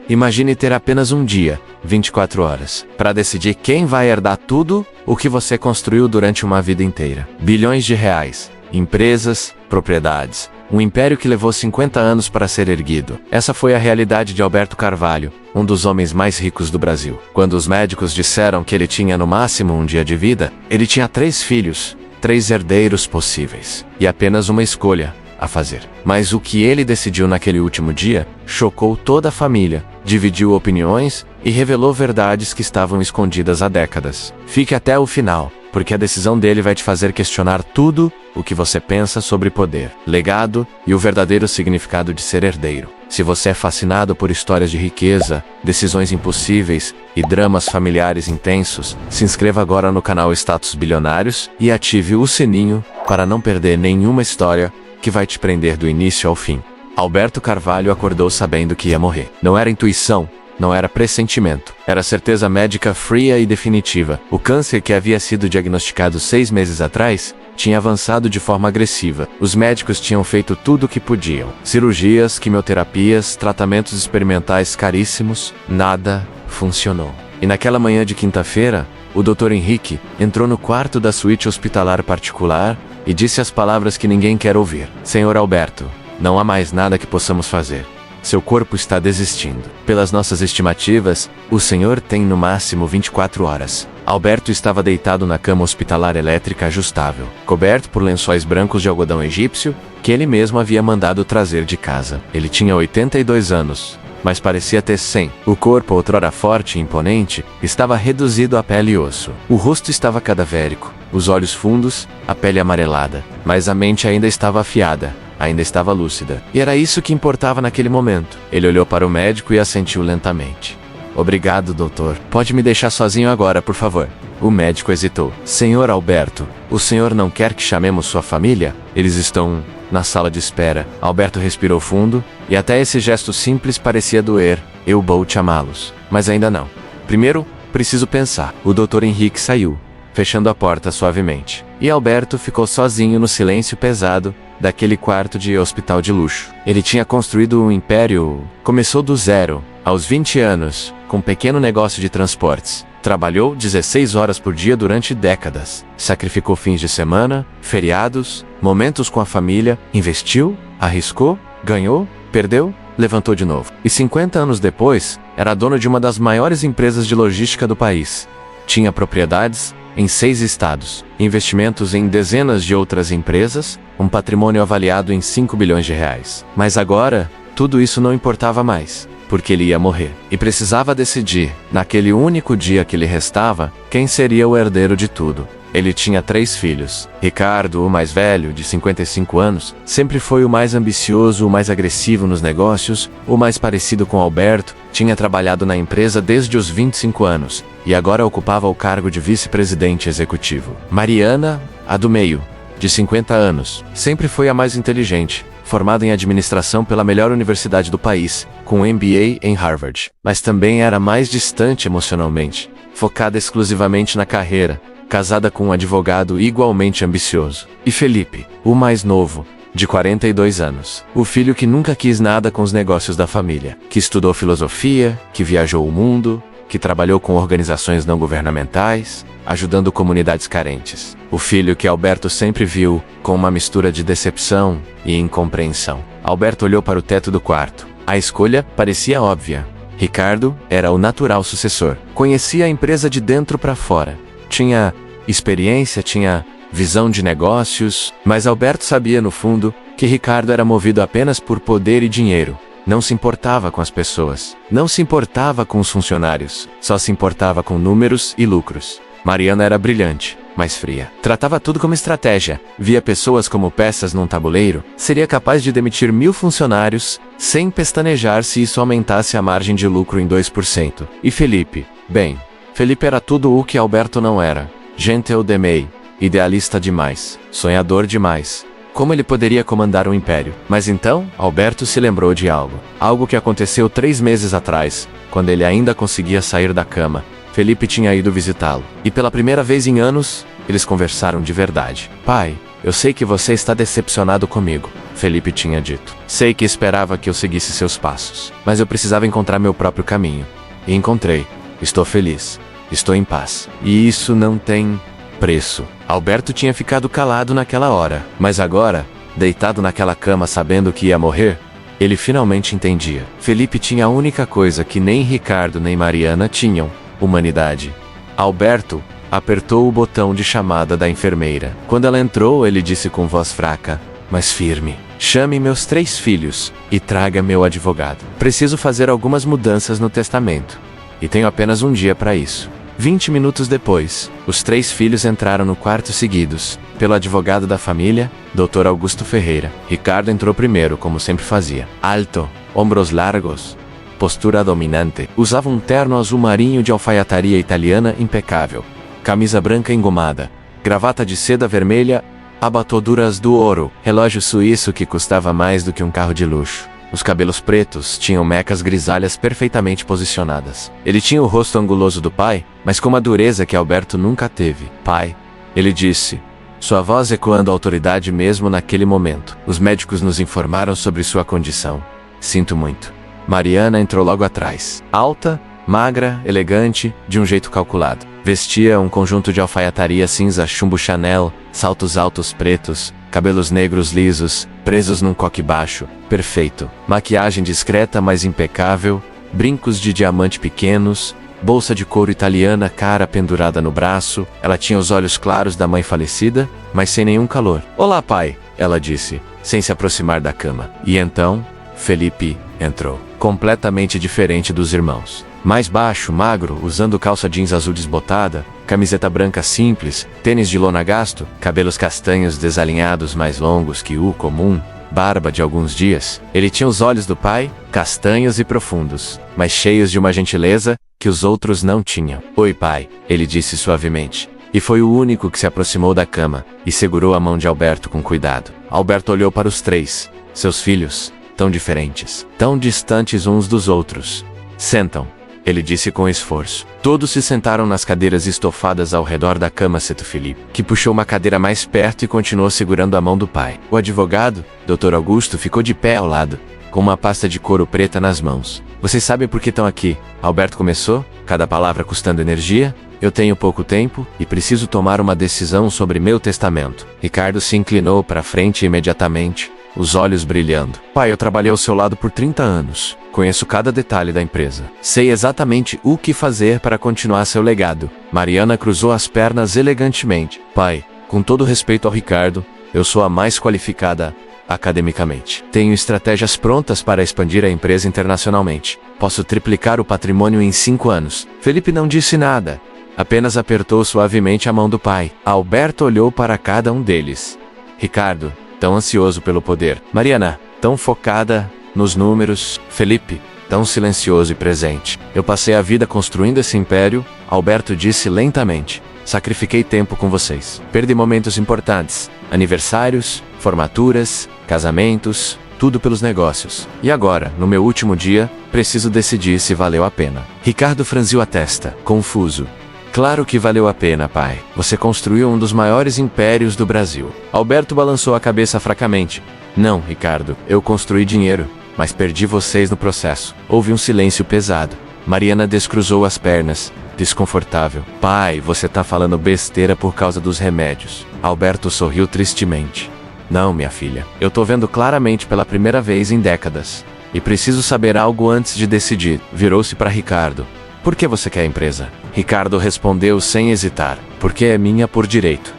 Imagine ter apenas um dia, 24 horas, para decidir quem vai herdar tudo o que você construiu durante uma vida inteira. Bilhões de reais, empresas, propriedades, um império que levou 50 anos para ser erguido. Essa foi a realidade de Alberto Carvalho, um dos homens mais ricos do Brasil. Quando os médicos disseram que ele tinha no máximo um dia de vida, ele tinha 3 filhos, 3 herdeiros possíveis, e apenas uma escolha a fazer. Mas o que ele decidiu naquele último dia chocou toda a família, dividiu opiniões e revelou verdades que estavam escondidas há décadas. Fique até o final, porque a decisão dele vai te fazer questionar tudo o que você pensa sobre poder, legado e o verdadeiro significado de ser herdeiro. Se você é fascinado por histórias de riqueza, decisões impossíveis e dramas familiares intensos, se inscreva agora no canal Status Bilionários e ative o sininho para não perder nenhuma história que vai te prender do início ao fim. Alberto Carvalho acordou sabendo que ia morrer. Não era intuição, não era pressentimento. Era certeza médica fria e definitiva. O câncer que havia sido diagnosticado 6 meses atrás tinha avançado de forma agressiva. Os médicos tinham feito tudo o que podiam. Cirurgias, quimioterapias, tratamentos experimentais caríssimos. Nada funcionou. E naquela manhã de quinta-feira, o Dr. Henrique entrou no quarto da suíte hospitalar particular e disse as palavras que ninguém quer ouvir. Senhor Alberto, não há mais nada que possamos fazer. Seu corpo está desistindo. Pelas nossas estimativas, o senhor tem no máximo 24 horas. Alberto estava deitado na cama hospitalar elétrica ajustável, coberto por lençóis brancos de algodão egípcio, que ele mesmo havia mandado trazer de casa. Ele tinha 82 anos, mas parecia ter 100. O corpo, outrora forte e imponente, estava reduzido a pele e osso. O rosto estava cadavérico, os olhos fundos, a pele amarelada, mas a mente ainda estava afiada. Ainda estava lúcida. E era isso que importava naquele momento. Ele olhou para o médico e assentiu lentamente. Obrigado, doutor. Pode me deixar sozinho agora, por favor. O médico hesitou. Senhor Alberto, o senhor não quer que chamemos sua família? Eles estão na sala de espera. Alberto respirou fundo, e até esse gesto simples parecia doer. Eu vou chamá-los. Mas ainda não. Primeiro, preciso pensar. O Dr. Henrique saiu, fechando a porta suavemente. E Alberto ficou sozinho no silêncio pesado daquele quarto de hospital de luxo. Ele tinha construído um império. Começou do zero, aos 20 anos, com um pequeno negócio de transportes. Trabalhou 16 horas por dia durante décadas. Sacrificou fins de semana, feriados, momentos com a família, investiu, arriscou, ganhou, perdeu, levantou de novo. E 50 anos depois, era dono de uma das maiores empresas de logística do país. Tinha propriedades em 6 estados, investimentos em dezenas de outras empresas, um patrimônio avaliado em 5 bilhões de reais. Mas agora, tudo isso não importava mais, porque ele ia morrer. E precisava decidir, naquele único dia que lhe restava, quem seria o herdeiro de tudo. Ele tinha 3 filhos. Ricardo, o mais velho, de 55 anos, sempre foi o mais ambicioso, o mais agressivo nos negócios, o mais parecido com Alberto, tinha trabalhado na empresa desde os 25 anos, e agora ocupava o cargo de vice-presidente executivo. Mariana, a do meio, de 50 anos, sempre foi a mais inteligente, formada em administração pela melhor universidade do país, com um MBA em Harvard. Mas também era mais distante emocionalmente, focada exclusivamente na carreira, casada com um advogado igualmente ambicioso. E Felipe, o mais novo, de 42 anos. O filho que nunca quis nada com os negócios da família, que estudou filosofia, que viajou o mundo, que trabalhou com organizações não governamentais, ajudando comunidades carentes. O filho que Alberto sempre viu com uma mistura de decepção e incompreensão. Alberto olhou para o teto do quarto. A escolha parecia óbvia. Ricardo era o natural sucessor. Conhecia a empresa de dentro para fora. Tinha experiência, tinha visão de negócios, mas Alberto sabia no fundo que Ricardo era movido apenas por poder e dinheiro. Não se importava com as pessoas, não se importava com os funcionários, só se importava com números e lucros. Mariana era brilhante, mas fria. Tratava tudo como estratégia, via pessoas como peças num tabuleiro, seria capaz de demitir 1000 funcionários, sem pestanejar se isso aumentasse a margem de lucro em 2%. E Felipe? Bem, Felipe era tudo o que Alberto não era. Gentil demais, idealista demais, sonhador demais. Como ele poderia comandar um império? Mas então, Alberto se lembrou de algo. Algo que aconteceu 3 meses atrás, quando ele ainda conseguia sair da cama. Felipe tinha ido visitá-lo. E pela primeira vez em anos, eles conversaram de verdade. Pai, Eu sei que você está decepcionado comigo, Felipe tinha dito. Sei que esperava que eu seguisse seus passos, mas eu precisava encontrar meu próprio caminho. E encontrei. Estou feliz. Estou em paz. E isso não tem preço. Alberto tinha ficado calado naquela hora, mas agora, deitado naquela cama sabendo que ia morrer, ele finalmente entendia. Felipe tinha a única coisa que nem Ricardo nem Mariana tinham: humanidade. Alberto apertou o botão de chamada da enfermeira. Quando ela entrou, ele disse com voz fraca, mas firme: chame meus 3 filhos e traga meu advogado. Preciso fazer algumas mudanças no testamento. E tenho apenas um dia para isso. 20 minutos depois, os 3 filhos entraram no quarto seguidos pelo advogado da família, Dr. Augusto Ferreira. Ricardo entrou primeiro, como sempre fazia. Alto, ombros largos, postura dominante. Usava um terno azul marinho de alfaiataria italiana impecável, camisa branca engomada, gravata de seda vermelha, abatoduras do ouro, relógio suíço que custava mais do que um carro de luxo. Os cabelos pretos tinham mecas grisalhas perfeitamente posicionadas. Ele tinha o rosto anguloso do pai, mas com uma dureza que Alberto nunca teve. Pai, ele disse, sua voz ecoando a autoridade mesmo naquele momento. Os médicos nos informaram sobre sua condição. Sinto muito. Mariana entrou logo atrás. Alta, magra, elegante, de um jeito calculado. Vestia um conjunto de alfaiataria cinza chumbo Chanel, saltos altos pretos, cabelos negros lisos, presos num coque baixo, perfeito. Maquiagem discreta mas impecável, brincos de diamante pequenos, bolsa de couro italiana cara pendurada no braço. Ela tinha os olhos claros da mãe falecida, mas sem nenhum calor. Olá, pai, ela disse, sem se aproximar da cama. E então, Felipe entrou, completamente diferente dos irmãos. Mais baixo, magro, usando calça jeans azul desbotada, camiseta branca simples, tênis de lona gasto, cabelos castanhos desalinhados mais longos que o comum, barba de alguns dias. Ele tinha os olhos do pai, castanhos e profundos, mas cheios de uma gentileza que os outros não tinham. Oi, pai, ele disse suavemente. E foi o único que se aproximou da cama e segurou a mão de Alberto com cuidado. Alberto olhou para os 3, seus filhos, tão diferentes, tão distantes uns dos outros. Sentam, ele disse com esforço. Todos se sentaram nas cadeiras estofadas ao redor da cama, exceto Felipe, que puxou uma cadeira mais perto e continuou segurando a mão do pai. O advogado, Dr. Augusto, ficou de pé ao lado, com uma pasta de couro preta nas mãos. Vocês sabem por que estão aqui? Alberto começou, cada palavra custando energia. Eu tenho pouco tempo e preciso tomar uma decisão sobre meu testamento. Ricardo se inclinou para frente imediatamente, os olhos brilhando. Pai, eu trabalhei ao seu lado por 30 anos. Conheço cada detalhe da empresa. Sei exatamente o que fazer para continuar seu legado. Mariana cruzou as pernas elegantemente. Pai, com todo respeito ao Ricardo, eu sou a mais qualificada academicamente. Tenho estratégias prontas para expandir a empresa internacionalmente. Posso triplicar o patrimônio em 5 anos. Felipe não disse nada. Apenas apertou suavemente a mão do pai. Alberto olhou para cada um deles. Ricardo, tão ansioso pelo poder. Mariana, tão focada nos números. Felipe, tão silencioso e presente. Eu passei a vida construindo esse império, Alberto disse lentamente. Sacrifiquei tempo com vocês. Perdi momentos importantes. Aniversários, formaturas, casamentos, tudo pelos negócios. E agora, no meu último dia, preciso decidir se valeu a pena. Ricardo franziu a testa, confuso. Claro que valeu a pena, pai. Você construiu um dos maiores impérios do Brasil. Alberto balançou a cabeça fracamente. Não, Ricardo, eu construí dinheiro, mas perdi vocês no processo. Houve um silêncio pesado. Mariana descruzou as pernas, desconfortável. Pai, você tá falando besteira por causa dos remédios. Alberto sorriu tristemente. Não, minha filha. Eu tô vendo claramente pela primeira vez em décadas. E preciso saber algo antes de decidir. Virou-se para Ricardo. Por que você quer a empresa? Ricardo respondeu sem hesitar. Porque é minha por direito.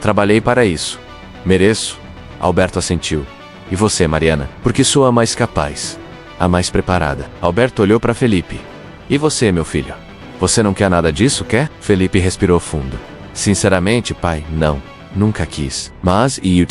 Trabalhei para isso. Mereço? Alberto assentiu. E você, Mariana? Porque sou a mais capaz. A mais preparada. Alberto olhou para Felipe. E você, meu filho? Você não quer nada disso, quer? Felipe respirou fundo. Sinceramente, pai, não. Nunca quis. Mas, e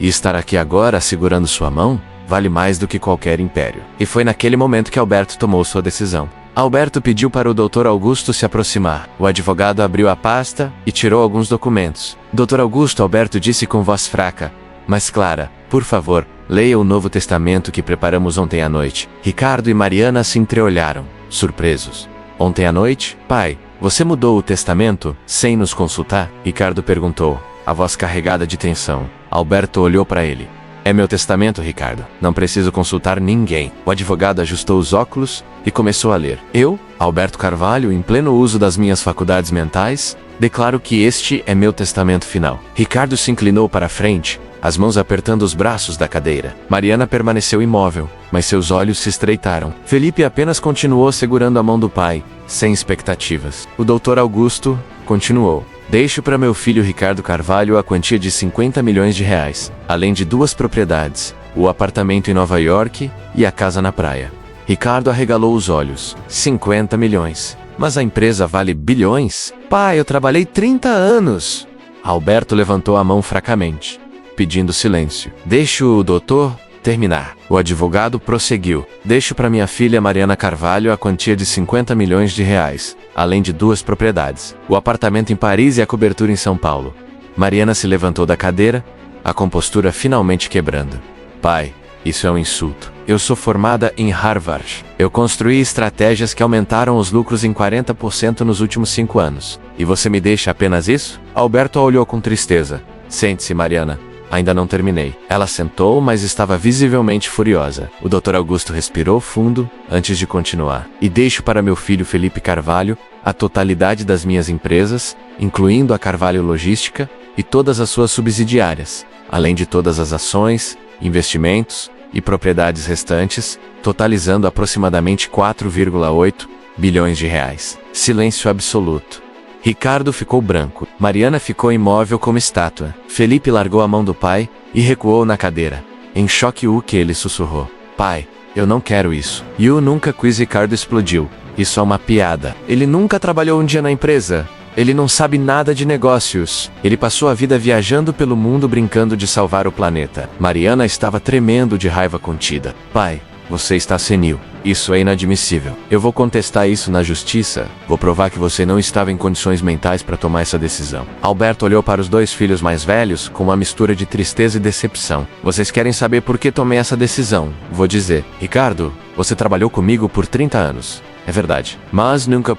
estar aqui agora segurando sua mão, vale mais do que qualquer império. E foi naquele momento que Alberto tomou sua decisão. Alberto pediu para o Dr. Augusto se aproximar. O advogado abriu a pasta e tirou alguns documentos. Dr. Augusto, Alberto disse com voz fraca, mas clara, por favor, leia o Novo Testamento que preparamos ontem à noite. Ricardo e Mariana se entreolharam, surpresos. Ontem à noite? Pai, você mudou o testamento, sem nos consultar? Ricardo perguntou, a voz carregada de tensão. Alberto olhou para ele. É meu testamento, Ricardo. Não preciso consultar ninguém. O advogado ajustou os óculos e começou a ler. Eu, Alberto Carvalho, em pleno uso das minhas faculdades mentais, declaro que este é meu testamento final. Ricardo se inclinou para a frente, as mãos apertando os braços da cadeira. Mariana permaneceu imóvel, mas seus olhos se estreitaram. Felipe apenas continuou segurando a mão do pai, sem expectativas. O doutor Augusto continuou. Deixo para meu filho Ricardo Carvalho a quantia de 50 milhões de reais, além de 2 propriedades, o apartamento em Nova York e a casa na praia. Ricardo arregalou os olhos. 50 milhões. Mas a empresa vale bilhões? Pai, eu trabalhei 30 anos. Alberto levantou a mão fracamente, pedindo silêncio. Deixe o doutor terminar. O advogado prosseguiu. Deixo para minha filha Mariana Carvalho a quantia de 50 milhões de reais, além de 2 propriedades, o apartamento em Paris e a cobertura em São Paulo. Mariana se levantou da cadeira, a compostura finalmente quebrando. Pai, isso é um insulto. Eu sou formada em Harvard. Eu construí estratégias que aumentaram os lucros em 40% nos últimos 5 anos. E você me deixa apenas isso? Alberto a olhou com tristeza. Sente-se, Mariana. Ainda não terminei. Ela sentou, mas estava visivelmente furiosa. O Dr. Augusto respirou fundo antes de continuar. E deixo para meu filho Felipe Carvalho a totalidade das minhas empresas, incluindo a Carvalho Logística e todas as suas subsidiárias, além de todas as ações, investimentos e propriedades restantes, totalizando aproximadamente 4,8 bilhões de reais. Silêncio absoluto. Ricardo ficou branco. Mariana ficou imóvel como estátua. Felipe largou a mão do pai e recuou na cadeira. Em choque, o que ele sussurrou. Pai, eu não quero isso. Eu nunca quis. Ricardo explodiu. Isso é uma piada. Ele nunca trabalhou um dia na empresa. Ele não sabe nada de negócios. Ele passou a vida viajando pelo mundo brincando de salvar o planeta. Mariana estava tremendo de raiva contida. Pai, você está senil. Isso é inadmissível. Eu vou contestar isso na justiça. Vou provar que você não estava em condições mentais para tomar essa decisão. Alberto olhou para os 2 filhos mais velhos com uma mistura de tristeza e decepção. Vocês querem saber por que tomei essa decisão? Vou dizer. Ricardo, você trabalhou comigo por 30 anos. É verdade. Mas nunca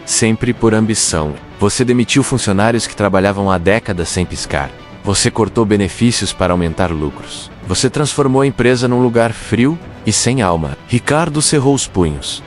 sempre por ambição. Você demitiu funcionários que trabalhavam há décadas sem piscar. Você cortou benefícios para aumentar lucros. Você transformou a empresa num lugar frio e sem alma. Ricardo cerrou os punhos.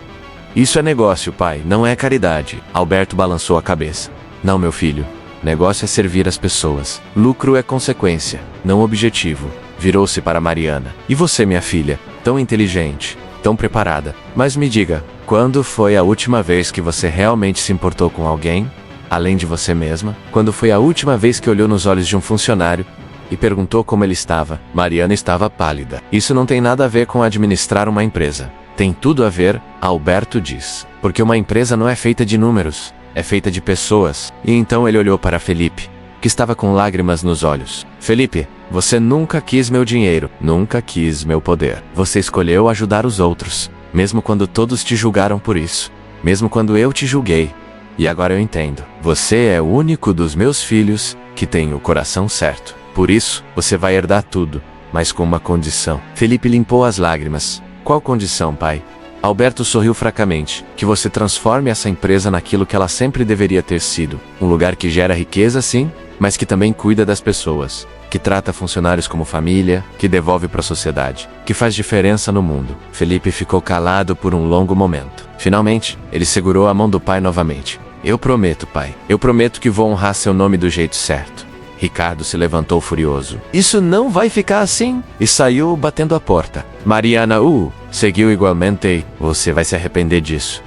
Isso é negócio, pai, não é caridade. Alberto balançou a cabeça. Não, meu filho. Negócio é servir as pessoas. Lucro é consequência, não objetivo. Virou-se para Mariana. E você, minha filha? Tão inteligente, tão preparada. Mas me diga, quando foi a última vez que você realmente se importou com alguém? Além de você mesma? Quando foi a última vez que olhou nos olhos de um funcionário e perguntou como ele estava? Mariana estava pálida. Isso não tem nada a ver com administrar uma empresa. Tem tudo a ver, Alberto diz. Porque uma empresa não é feita de números, é feita de pessoas. E então ele olhou para Felipe, que estava com lágrimas nos olhos. Felipe, você nunca quis meu dinheiro, nunca quis meu poder. Você escolheu ajudar os outros, mesmo quando todos te julgaram por isso, mesmo quando eu te julguei. E agora eu entendo. Você é o único dos meus filhos que tem o coração certo. Por isso, você vai herdar tudo, mas com uma condição. Felipe limpou as lágrimas. Qual condição, pai? Alberto sorriu fracamente. Que você transforme essa empresa naquilo que ela sempre deveria ter sido. Um lugar que gera riqueza, sim, mas que também cuida das pessoas. Que trata funcionários como família, que devolve para a sociedade, que faz diferença no mundo. Felipe ficou calado por um longo momento. Finalmente, ele segurou a mão do pai novamente. Eu prometo, pai. Eu prometo que vou honrar seu nome do jeito certo. Ricardo se levantou furioso. Isso não vai ficar assim. E saiu batendo a porta. Mariana, seguiu igualmente. Você vai se arrepender disso.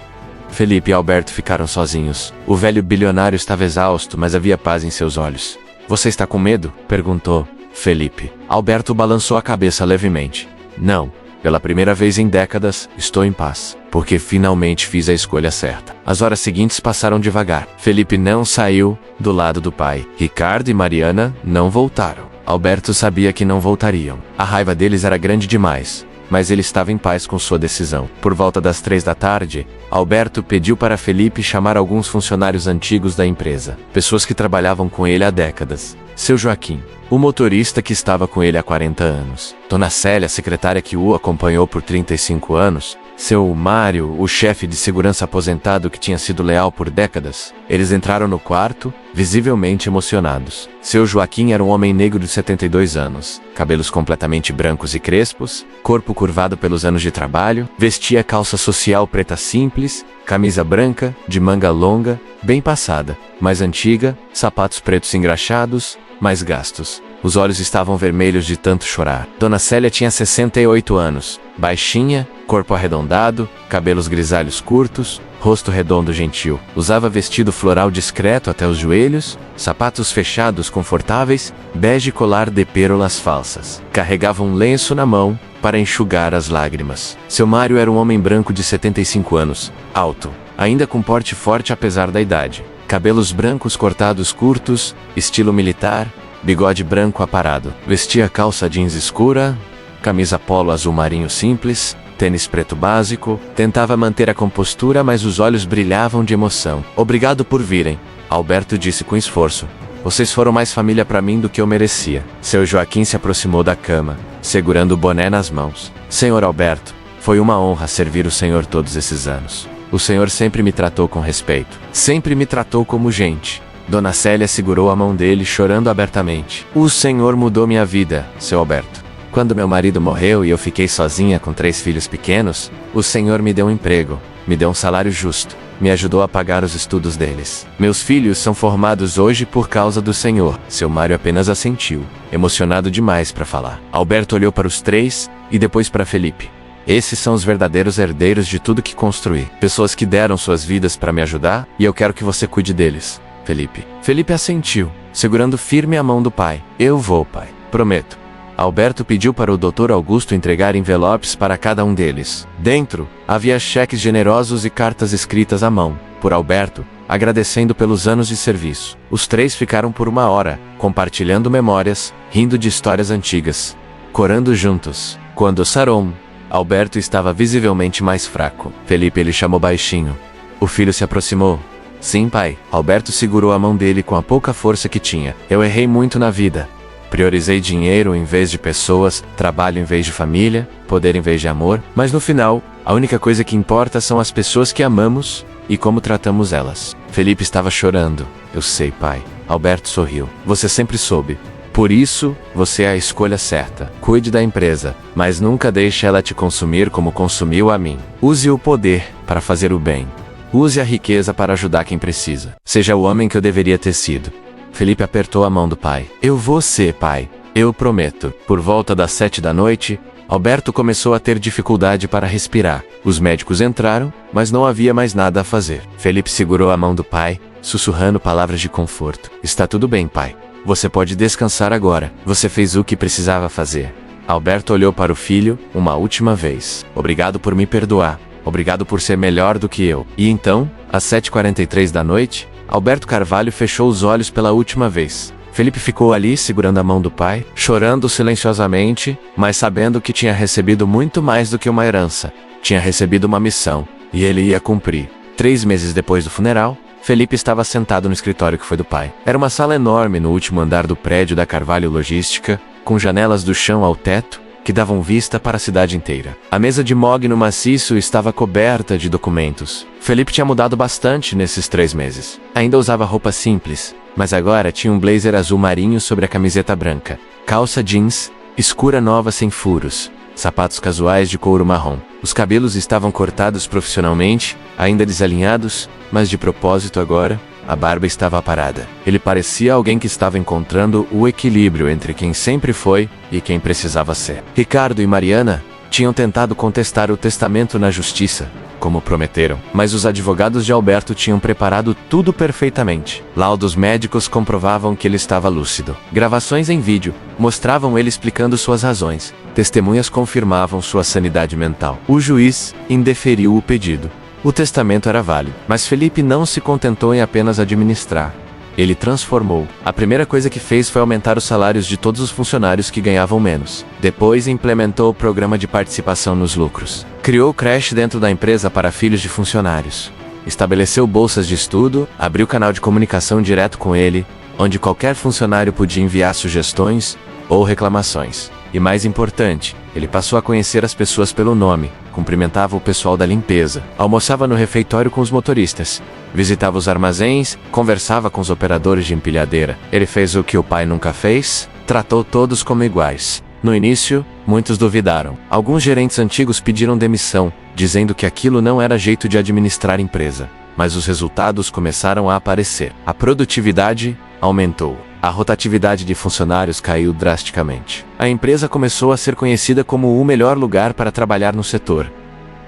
Felipe e Alberto ficaram sozinhos. O velho bilionário estava exausto, mas havia paz em seus olhos. Você está com medo? Perguntou Felipe. Alberto balançou a cabeça levemente. Não. Pela primeira vez em décadas, estou em paz, porque finalmente fiz a escolha certa. As horas seguintes passaram devagar. Felipe não saiu do lado do pai. Ricardo e Mariana não voltaram. Alberto sabia que não voltariam. A raiva deles era grande demais, mas ele estava em paz com sua decisão. Por volta das 3 da tarde, Alberto pediu para Felipe chamar alguns funcionários antigos da empresa, pessoas que trabalhavam com ele há décadas. Seu Joaquim, o motorista que estava com ele há 40 anos. Dona Célia, secretária que o acompanhou por 35 anos, Seu Mário, o chefe de segurança aposentado que tinha sido leal por décadas. Eles entraram no quarto, visivelmente emocionados. Seu Joaquim era um homem negro de 72 anos, cabelos completamente brancos e crespos, corpo curvado pelos anos de trabalho, vestia calça social preta simples, camisa branca, de manga longa, bem passada, mais antiga, sapatos pretos engraxados, mais gastos. Os olhos estavam vermelhos de tanto chorar. Dona Célia tinha 68 anos, baixinha, corpo arredondado, cabelos grisalhos curtos, rosto redondo gentil. Usava vestido floral discreto até os joelhos, sapatos fechados confortáveis, bege colar de pérolas falsas. Carregava um lenço na mão para enxugar as lágrimas. Seu Mário era um homem branco de 75 anos, alto, ainda com porte forte apesar da idade. Cabelos brancos cortados curtos, estilo militar, bigode branco aparado. Vestia calça jeans escura, camisa polo azul marinho simples, tênis preto básico. Tentava manter a compostura, mas os olhos brilhavam de emoção. Obrigado por virem, Alberto disse com esforço. Vocês foram mais família para mim do que eu merecia. Seu Joaquim se aproximou da cama, segurando o boné nas mãos. Senhor Alberto, foi uma honra servir o senhor todos esses anos. O senhor sempre me tratou com respeito. Sempre me tratou como gente. Dona Célia segurou a mão dele, chorando abertamente. O senhor mudou minha vida, seu Alberto. Quando meu marido morreu e eu fiquei sozinha com 3 filhos pequenos, o senhor me deu um emprego, me deu um salário justo, me ajudou a pagar os estudos deles. Meus filhos são formados hoje por causa do senhor. Seu Mário apenas assentiu, emocionado demais para falar. Alberto olhou para os 3 e depois para Felipe. Esses são os verdadeiros herdeiros de tudo que construí. Pessoas que deram suas vidas para me ajudar e eu quero que você cuide deles. Felipe. Felipe assentiu, segurando firme a mão do pai. Eu vou, pai. Prometo. Alberto pediu para o Dr. Augusto entregar envelopes para cada um deles. Dentro, havia cheques generosos e cartas escritas à mão, por Alberto, agradecendo pelos anos de serviço. Os 3 ficaram por 1 hora, compartilhando memórias, rindo de histórias antigas, corando juntos. Quando Saron, Alberto estava visivelmente mais fraco. Felipe ele chamou baixinho. O filho se aproximou. Sim, pai. Alberto segurou a mão dele com a pouca força que tinha. Eu errei muito na vida. Priorizei dinheiro em vez de pessoas, trabalho em vez de família, poder em vez de amor, mas no final, a única coisa que importa são as pessoas que amamos e como tratamos elas. Felipe estava chorando. Eu sei, pai. Alberto sorriu. Você sempre soube. Por isso, você é a escolha certa. Cuide da empresa, mas nunca deixe ela te consumir como consumiu a mim. Use o poder para fazer o bem. Use a riqueza para ajudar quem precisa. Seja o homem que eu deveria ter sido. Felipe apertou a mão do pai. Eu vou ser, pai. Eu prometo. Por volta das 7 da noite, Alberto começou a ter dificuldade para respirar. Os médicos entraram, mas não havia mais nada a fazer. Felipe segurou a mão do pai, sussurrando palavras de conforto. Está tudo bem, pai. Você pode descansar agora. Você fez o que precisava fazer. Alberto olhou para o filho, uma última vez. Obrigado por me perdoar. Obrigado por ser melhor do que eu. E então, às 7h43 da noite, Alberto Carvalho fechou os olhos pela última vez. Felipe ficou ali segurando a mão do pai, chorando silenciosamente, mas sabendo que tinha recebido muito mais do que uma herança. Tinha recebido uma missão, e ele ia cumprir. 3 meses depois do funeral, Felipe estava sentado no escritório que foi do pai. Era uma sala enorme no último andar do prédio da Carvalho Logística, com janelas do chão ao teto, que davam vista para a cidade inteira. A mesa de mogno maciço estava coberta de documentos. Felipe tinha mudado bastante nesses 3 meses. Ainda usava roupa simples, mas agora tinha um blazer azul marinho sobre a camiseta branca, calça jeans, escura nova sem furos, sapatos casuais de couro marrom. Os cabelos estavam cortados profissionalmente, ainda desalinhados, mas de propósito agora. A barba estava aparada. Ele parecia alguém que estava encontrando o equilíbrio entre quem sempre foi e quem precisava ser. Ricardo e Mariana tinham tentado contestar o testamento na justiça, como prometeram, mas os advogados de Alberto tinham preparado tudo perfeitamente. Laudos médicos comprovavam que ele estava lúcido. Gravações em vídeo mostravam ele explicando suas razões. Testemunhas confirmavam sua sanidade mental. O juiz indeferiu o pedido. O testamento era válido, mas Felipe não se contentou em apenas administrar. Ele transformou. A primeira coisa que fez foi aumentar os salários de todos os funcionários que ganhavam menos. Depois implementou o programa de participação nos lucros. Criou creche dentro da empresa para filhos de funcionários. Estabeleceu bolsas de estudo, abriu canal de comunicação direto com ele, onde qualquer funcionário podia enviar sugestões ou reclamações. E mais importante, ele passou a conhecer as pessoas pelo nome, cumprimentava o pessoal da limpeza, almoçava no refeitório com os motoristas, visitava os armazéns, conversava com os operadores de empilhadeira. Ele fez o que o pai nunca fez, tratou todos como iguais. No início, muitos duvidaram. Alguns gerentes antigos pediram demissão, dizendo que aquilo não era jeito de administrar empresa. Mas os resultados começaram a aparecer. A produtividade aumentou. A rotatividade de funcionários caiu drasticamente. A empresa começou a ser conhecida como o melhor lugar para trabalhar no setor.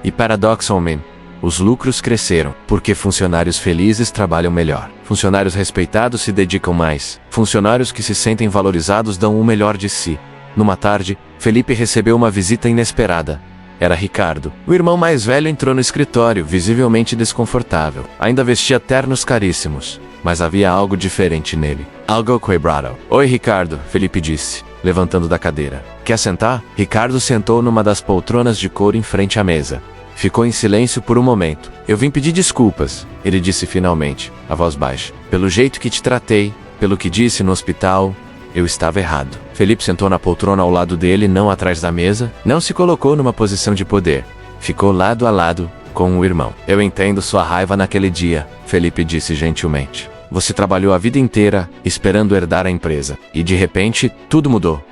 E paradoxalmente, os lucros cresceram, porque funcionários felizes trabalham melhor. Funcionários respeitados se dedicam mais. Funcionários que se sentem valorizados dão o melhor de si. Numa tarde, Felipe recebeu uma visita inesperada. Era Ricardo. O irmão mais velho entrou no escritório, visivelmente desconfortável. Ainda vestia ternos caríssimos, mas havia algo diferente nele. Algo quebrado. Oi, Ricardo, Felipe disse, levantando da cadeira. Quer sentar? Ricardo sentou numa das poltronas de couro em frente à mesa. Ficou em silêncio por um momento. Eu vim pedir desculpas, ele disse finalmente, a voz baixa. Pelo jeito que te tratei, pelo que disse no hospital, eu estava errado. Felipe sentou na poltrona ao lado dele, não atrás da mesa, não se colocou numa posição de poder. Ficou lado a lado com o irmão. Eu entendo sua raiva naquele dia, Felipe disse gentilmente. Você trabalhou a vida inteira, esperando herdar a empresa. E de repente, tudo mudou.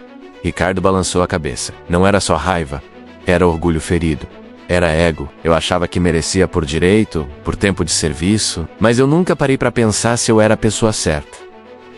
Ricardo balançou a cabeça. Não era só raiva, era orgulho ferido. Era ego. Eu achava que merecia por direito, por tempo de serviço, mas eu nunca parei para pensar se eu era a pessoa certa.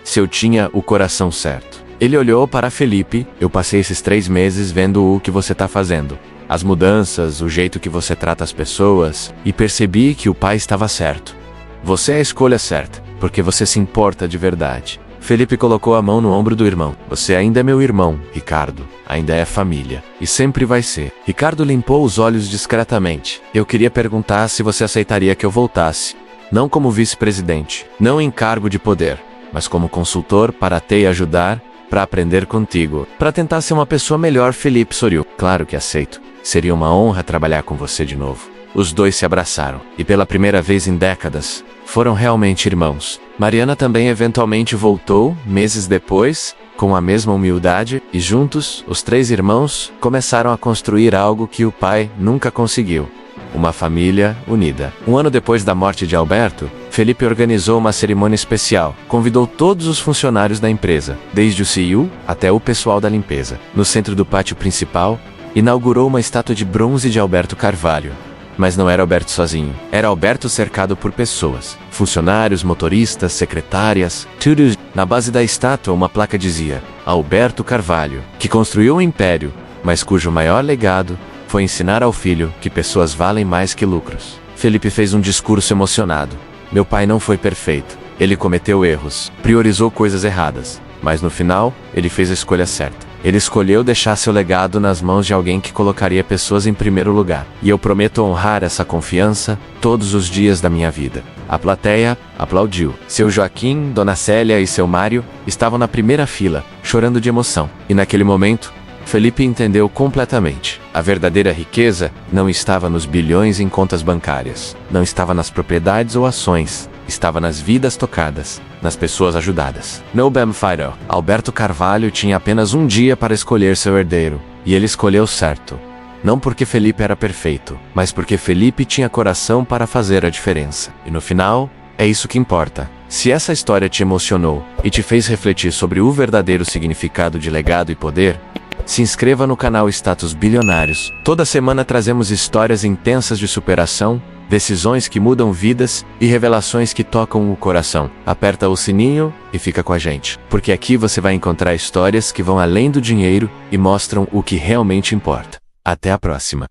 Se eu tinha o coração certo. Ele olhou para Felipe. Eu passei esses 3 meses vendo o que você tá fazendo. As mudanças, o jeito que você trata as pessoas, e percebi que o pai estava certo. Você é a escolha certa, porque você se importa de verdade. Felipe colocou a mão no ombro do irmão. Você ainda é meu irmão, Ricardo. Ainda é família. E sempre vai ser. Ricardo limpou os olhos discretamente. Eu queria perguntar se você aceitaria que eu voltasse. Não como vice-presidente, não em cargo de poder, mas como consultor para te ajudar, para aprender contigo, para tentar ser uma pessoa melhor. Felipe sorriu. Claro que aceito. Seria uma honra trabalhar com você de novo. Os dois se abraçaram, e pela primeira vez em décadas, foram realmente irmãos. Mariana também eventualmente voltou, meses depois, com a mesma humildade, e juntos, os 3 irmãos, começaram a construir algo que o pai nunca conseguiu. Uma família unida. Um ano depois da morte de Alberto, Felipe organizou uma cerimônia especial. Convidou todos os funcionários da empresa, desde o CEO até o pessoal da limpeza. No centro do pátio principal, inaugurou uma estátua de bronze de Alberto Carvalho. Mas não era Alberto sozinho. Era Alberto cercado por pessoas. Funcionários, motoristas, secretárias, tudo. Na base da estátua, uma placa dizia: Alberto Carvalho, que construiu um império, mas cujo maior legado foi ensinar ao filho que pessoas valem mais que lucros. Felipe fez um discurso emocionado. Meu pai não foi perfeito. Ele cometeu erros, priorizou coisas erradas. Mas no final, ele fez a escolha certa. Ele escolheu deixar seu legado nas mãos de alguém que colocaria pessoas em primeiro lugar. E eu prometo honrar essa confiança todos os dias da minha vida. A plateia aplaudiu. Seu Joaquim, Dona Célia e seu Mário estavam na primeira fila, chorando de emoção. E naquele momento, Felipe entendeu completamente. A verdadeira riqueza não estava nos bilhões em contas bancárias. Não estava nas propriedades ou ações. Estava nas vidas tocadas, nas pessoas ajudadas. No Bam Fighter, Alberto Carvalho tinha apenas um dia para escolher seu herdeiro. E ele escolheu certo. Não porque Felipe era perfeito, mas porque Felipe tinha coração para fazer a diferença. E no final, é isso que importa. Se essa história te emocionou e te fez refletir sobre o verdadeiro significado de legado e poder, se inscreva no canal Status Bilionários. Toda semana trazemos histórias intensas de superação, decisões que mudam vidas e revelações que tocam o coração. Aperta o sininho e fica com a gente, porque aqui você vai encontrar histórias que vão além do dinheiro e mostram o que realmente importa. Até a próxima.